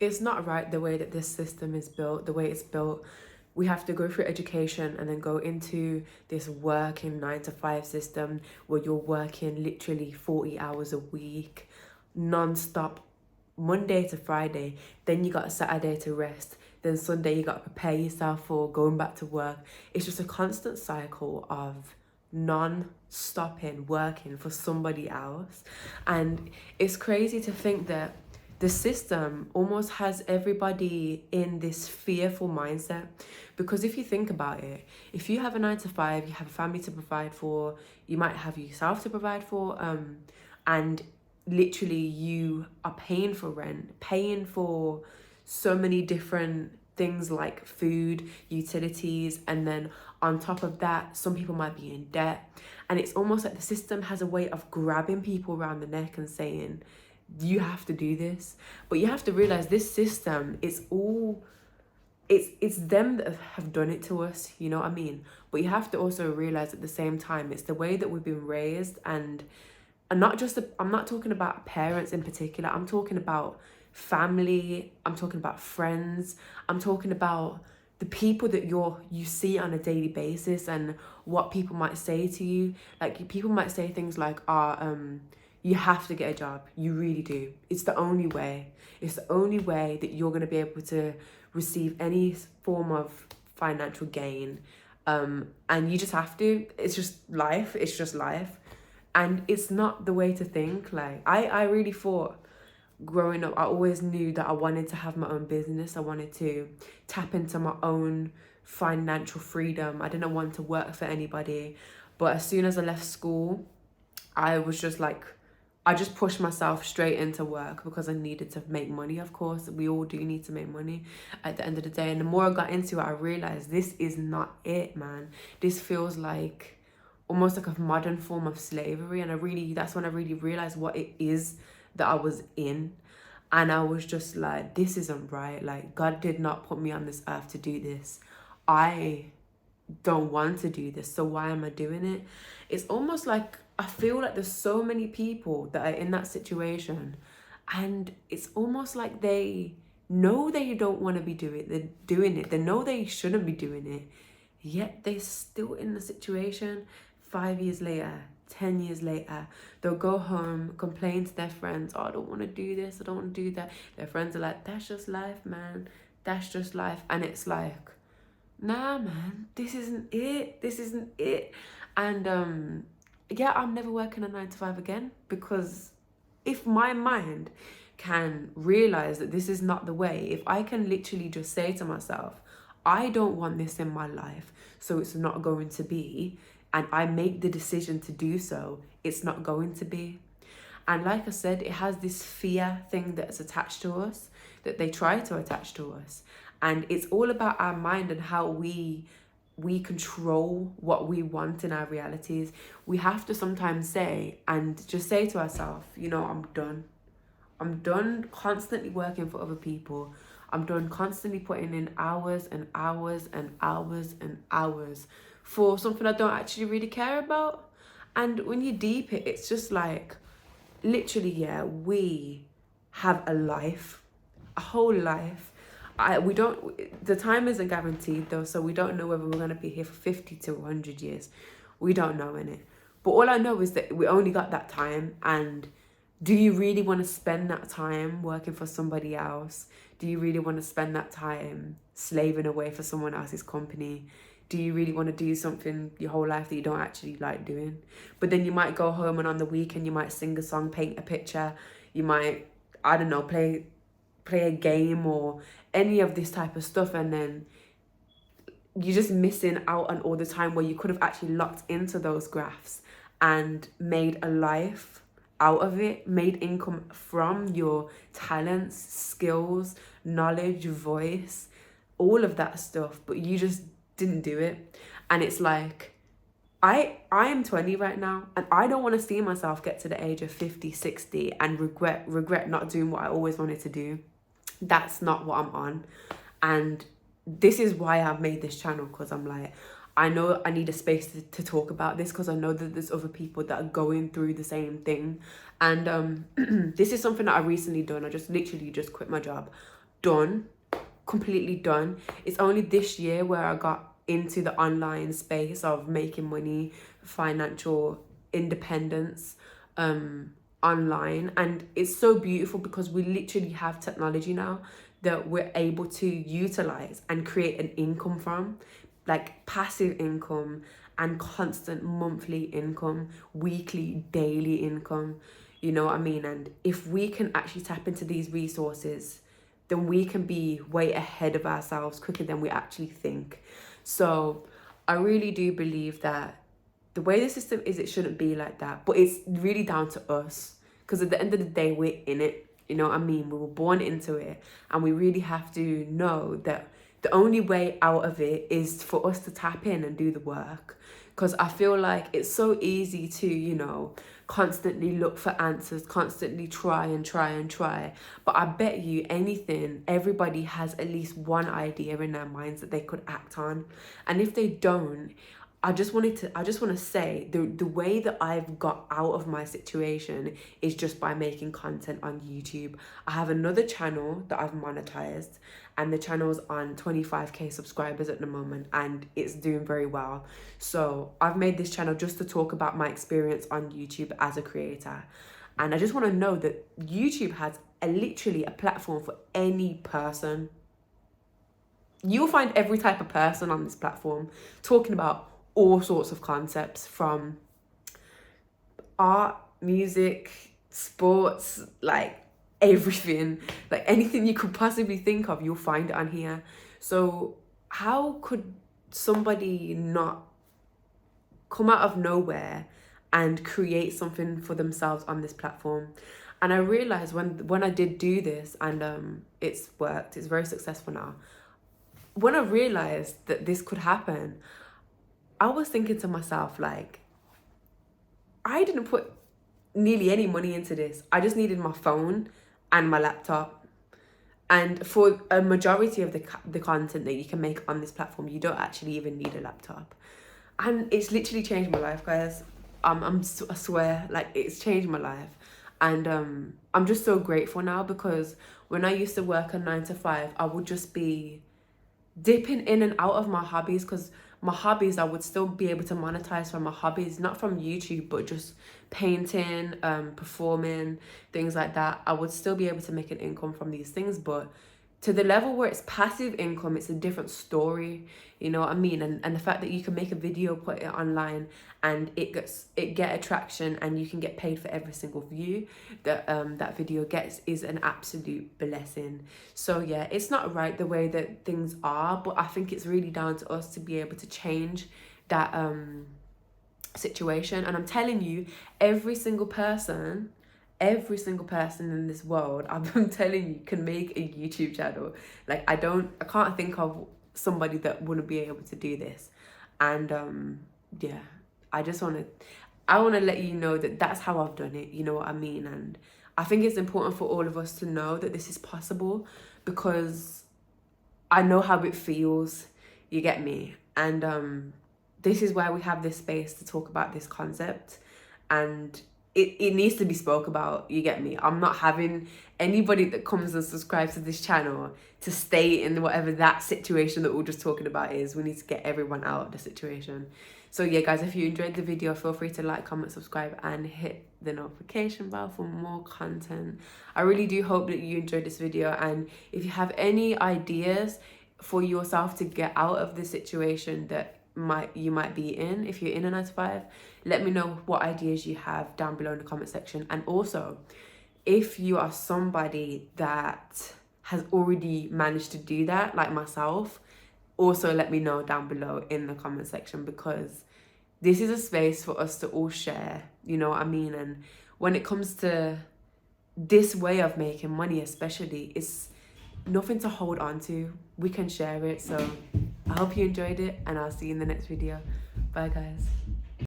it's not right the way that this system is built, the way it's built. We have to go through education and then go into this working 9 to 5 system where you're working literally 40 hours a week, non-stop, Monday to Friday. Then you got Saturday to rest. Then Sunday you got to prepare yourself for going back to work. It's just a constant cycle of non-stopping working for somebody else. And it's crazy to think that the system almost has everybody in this fearful mindset. Because if you think about it, if you have a 9 to 5, you have a family to provide for, you might have yourself to provide for, and literally you are paying for rent, paying for so many different things like food, utilities, and then on top of that, some people might be in debt. And it's almost like the system has a way of grabbing people around the neck and saying, you have to do this. But you have to realize this system is all, it's them that have done it to us, you know what I mean? But you have to also realize at the same time, it's the way that we've been raised. And not just I'm not talking about parents in particular, I'm talking about family, I'm talking about friends, I'm talking about the people that you see on a daily basis and what people might say to you. Like people might say things like, you have to get a job. You really do. It's the only way. It's the only way that you're going to be able to receive any form of financial gain. And you just have to. It's just life. It's just life. And it's not the way to think. Like, I really thought growing up, I always knew that I wanted to have my own business. I wanted to tap into my own financial freedom. I didn't want to work for anybody. But as soon as I left school, I was just like, I just pushed myself straight into work because I needed to make money. Of course, we all do need to make money at the end of the day. And the more I got into it, I realized this is not it, man. This feels like almost like a modern form of slavery. And that's when I really realized what it is that I was in. And I was just like, this isn't right. Like, God did not put me on this earth to do this. I don't want to do this, so why am I doing it? It's almost like I feel like there's so many people that are in that situation, and it's almost like they know they don't want to be doing it. They know they shouldn't be doing it, yet they're still in the situation. 5 years later, 10 years later, they'll go home, complain to their friends, oh, I don't want to do this, I don't want to do that. Their friends are like, that's just life, man, that's just life. And it's like, nah, man, this isn't it. This isn't it. And yeah, I'm never working a 9 to 5 again, because if my mind can realize that this is not the way, if I can literally just say to myself, I don't want this in my life, so it's not going to be, and I make the decision to do so, it's not going to be. And like I said, it has this fear thing that's attached to us, that they try to attach to us. And it's all about our mind and how we control what we want in our realities. We have to sometimes say to ourselves, I'm done. I'm done constantly working for other people. I'm done constantly putting in hours and hours and hours and hours for something I don't actually really care about. And when you deep it, it's just like, literally, yeah, we have a life, a whole life. The time isn't guaranteed though, so we don't know whether we're going to be here for 50 to 100 years. We don't know, innit? But all I know is that we only got that time. And do you really want to spend that time working for somebody else? Do you really want to spend that time slaving away for someone else's company? Do you really want to do something your whole life that you don't actually like doing? But then you might go home and on the weekend you might sing a song, paint a picture, you might, I don't know, play a game or any of this type of stuff, and then you're just missing out on all the time where you could have actually locked into those graphs and made a life out of it, made income from your talents, skills, knowledge, voice, all of that stuff, but you just didn't do it. And it's like, I am 20 right now, and I don't want to see myself get to the age of 50, 60 and regret not doing what I always wanted to do. That's not what I'm on. And this is why I've made this channel, because I'm like, I know I need a space to talk about this, because I know that there's other people that are going through the same thing. And this is something that I recently done. I just literally quit my job done, completely done. It's only this year where I got into the online space of making money, financial independence, online. And it's so beautiful because we literally have technology now that we're able to utilize and create an income from, like passive income and constant monthly income, weekly, daily income. You know what I mean? And if we can actually tap into these resources, then we can be way ahead of ourselves quicker than we actually think. So I really do believe that the way the system is, it shouldn't be like that. But it's really down to us. Because at the end of the day, we're in it. You know what I mean? We were born into it. And we really have to know that the only way out of it is for us to tap in and do the work. Because I feel like it's so easy to, you know, constantly look for answers, constantly try and try and try. But I bet you anything, everybody has at least one idea in their minds that they could act on. And if they don't, I just want to say the way that I've got out of my situation is just by making content on YouTube. I have another channel that I've monetized, and the channel's on 25k subscribers at the moment, and it's doing very well. So I've made this channel just to talk about my experience on YouTube as a creator. And I just want to know that YouTube has literally a platform for any person. You'll find every type of person on this platform talking about all sorts of concepts, from art, music, sports, like everything, like anything you could possibly think of, you'll find it on here. So how could somebody not come out of nowhere and create something for themselves on this platform? And I realized when I did do this, and it's worked, it's very successful now. When I realized that this could happen, I was thinking to myself, like, I didn't put nearly any money into this. I just needed my phone and my laptop. And for a majority of the content that you can make on this platform, you don't actually even need a laptop. And it's literally changed my life, guys. I swear, like, it's changed my life. And I'm just so grateful now, because when I used to work a 9 to 5, I would just be dipping in and out of my hobbies, because my hobbies, I would still be able to monetize from my hobbies, not from YouTube, but just painting, performing, things like that. I would still be able to make an income from these things, but to the level where it's passive income, it's a different story. You know what I mean? And the fact that you can make a video, put it online, and it get attraction, and you can get paid for every single view that that video gets, is an absolute blessing. So yeah, it's not right the way that things are, but I think it's really down to us to be able to change that situation. And I'm telling you, every single person in this world, I'm telling you, can make a YouTube channel. Like, I can't think of somebody that wouldn't be able to do this. And yeah, I want to let you know that that's how I've done it. You know what I mean? And I think it's important for all of us to know that this is possible, because I know how it feels. You get me? And this is why we have this space to talk about this concept, and it needs to be spoke about. You get me? I'm not having anybody that comes and subscribes to this channel to stay in whatever that situation that we're just talking about is. We need to get everyone out of the situation. So yeah, guys, if you enjoyed the video, feel free to like, comment, subscribe, and hit the notification bell for more content. I really do hope that you enjoyed this video, and if you have any ideas for yourself to get out of the situation that you might be in, if you're in a 9 to 5, let me know what ideas you have down below in the comment section. And also, if you are somebody that has already managed to do that, like myself, also let me know down below in the comment section, because this is a space for us to all share, you know what I mean? And when it comes to this way of making money especially, it's nothing to hold on to. We can share it. So I hope you enjoyed it, and I'll see you in the next video. Bye, guys.